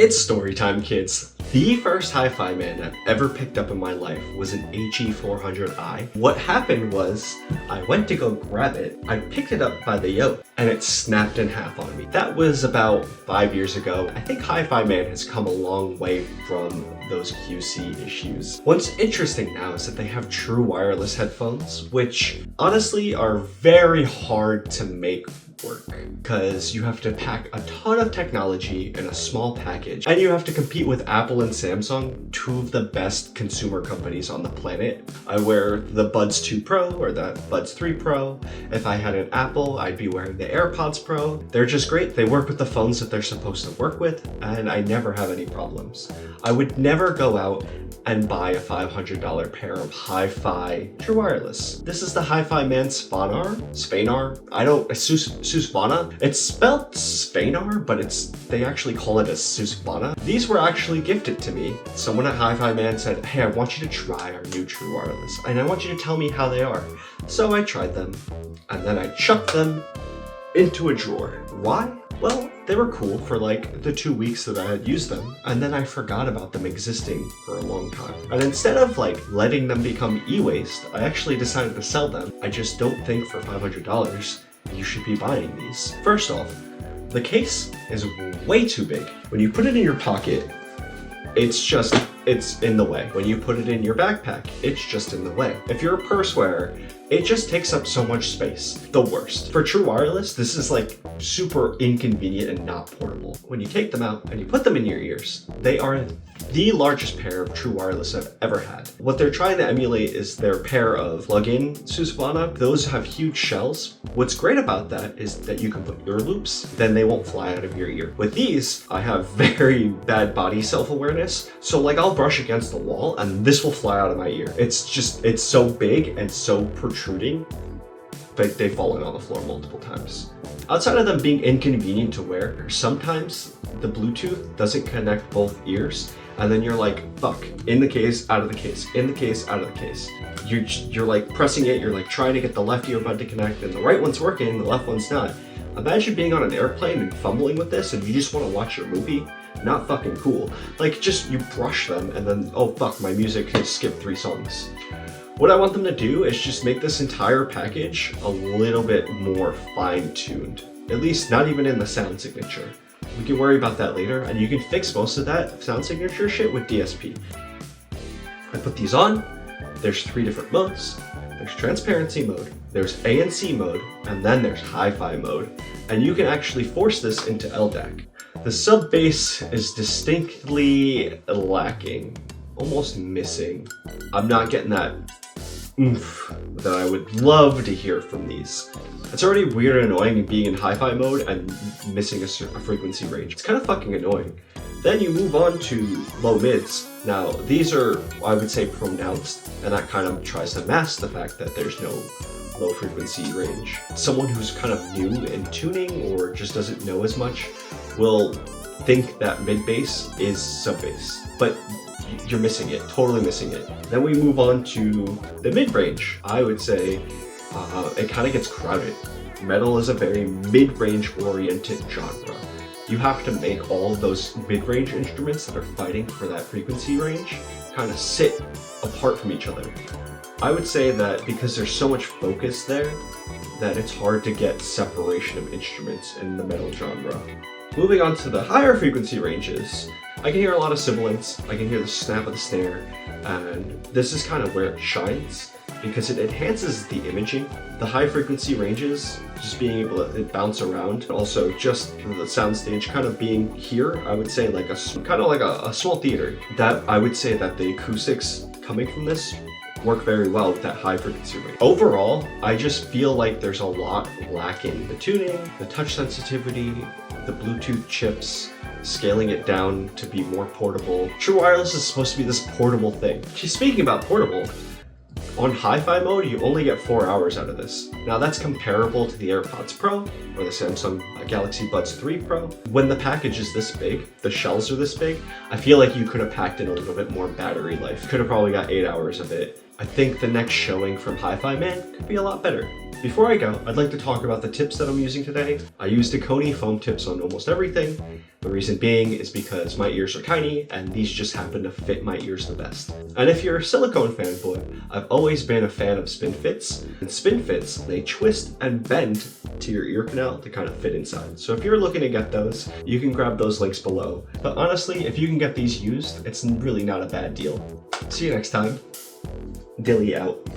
It's story time, kids. The first hi-fi man I've ever picked up in my life was an HE400i. What happened was, I went to go grab it, I picked it up by the yoke, and it snapped in half on me. That was about 5 years ago. I think hi-fi man has come a long way from those QC issues. What's interesting now is that they have true wireless headphones, which honestly are very hard to make work because you have to pack a ton of technology in a small package, and you have to compete with Apple and Samsung, two of the best consumer companies on the planet. I wear the Buds 2 Pro or the Buds 3 Pro. If I had an Apple, I'd be wearing the AirPods Pro. They're just great. They work with the phones that they're supposed to work with, and I never have any problems. I would never go out and buy a $500 pair of hi-fi true wireless. This is the hi-fi man Spanar? Susvana? It's spelled Spanar, but they actually call it a Susvana. These were actually gifted to me. Someone at Hi-Fi Man said, hey, I want you to try our new true wireless, and I want you to tell me how they are. So I tried them, and then I chucked them into a drawer. Why? Well, they were cool for like the 2 weeks that I had used them, and then I forgot about them existing for a long time. And instead of like letting them become e-waste, I actually decided to sell them. I just don't think for $500 you should be buying these. First off, the case is way too big. When you put it in your pocket, it's in the way. When you put it in your backpack, it's just in the way. If you're a purse wearer, it just takes up so much space. The worst. For true wireless, this is like super inconvenient and not portable. When you take them out and you put them in your ears, they are the largest pair of true wireless I've ever had. What they're trying to emulate is their pair of plug-in Susvana. Those have huge shells. What's great about that is that you can put ear loops, then they won't fly out of your ear. With these, I have very bad body self-awareness, so like I'll brush against the wall and this will fly out of my ear. It's so big and so protruding, but they've fallen on the floor multiple times. Outside of them being inconvenient to wear, sometimes the Bluetooth doesn't connect both ears, and then you're like, fuck, in the case, out of the case, in the case, out of the case. You're like pressing it, you're like trying to get the left earbud to connect, and the right one's working, the left one's not. Imagine being on an airplane and fumbling with this and you just want to watch your movie. Not fucking cool. Like, just you brush them and then, oh fuck, my music has skipped 3 songs. What I want them to do is just make this entire package a little bit more fine-tuned. At least not even in the sound signature. We can worry about that later, and you can fix most of that sound signature shit with DSP. I put these on. There's 3 different modes. There's transparency mode, there's ANC mode, and then there's hi-fi mode. And you can actually force this into LDAC. The sub bass is distinctly lacking, almost missing. I'm not getting that oomph that I would love to hear from these. It's already weird and annoying being in hi-fi mode and missing a frequency range. It's kind of fucking annoying. Then you move on to low mids. Now, these are, I would say, pronounced, and that kind of tries to mask the fact that there's no low frequency range. Someone who's kind of new in tuning or just doesn't know as much will think that mid bass is sub bass, but you're missing it, totally missing it. Then we move on to the mid range. I would say it kind of gets crowded. Metal is a very mid-range oriented genre. You have to make all of those mid-range instruments that are fighting for that frequency range kind of sit apart from each other. I would say that because there's so much focus there, that it's hard to get separation of instruments in the metal genre. Moving on to the higher frequency ranges, I can hear a lot of sibilance, I can hear the snap of the snare, and this is kind of where it shines because it enhances the imaging. The high frequency ranges, just being able to bounce around, and also just the soundstage kind of being here, I would say like a small theater. That I would say that the acoustics coming from this work very well with that high frequency range. Overall, I just feel like there's a lot lacking. The tuning, the touch sensitivity, the Bluetooth chips, scaling it down to be more portable. True wireless is supposed to be this portable thing. Speaking about portable, on hi-fi mode, you only get 4 hours out of this. Now that's comparable to the AirPods Pro or the Samsung Galaxy Buds 3 Pro. When the package is this big, the shells are this big, I feel like you could have packed in a little bit more battery life. Could have probably got 8 hours of it I think the next showing from Hifiman could be a lot better. Before I go, I'd like to talk about the tips that I'm using today. I use Coney foam tips on almost everything. The reason being is because my ears are tiny and these just happen to fit my ears the best. And if you're a silicone fanboy, I've always been a fan of spin fits. And spin fits, they twist and bend to your ear canal to kind of fit inside. So if you're looking to get those, you can grab those links below. But honestly, if you can get these used, it's really not a bad deal. See you next time. Dilly out.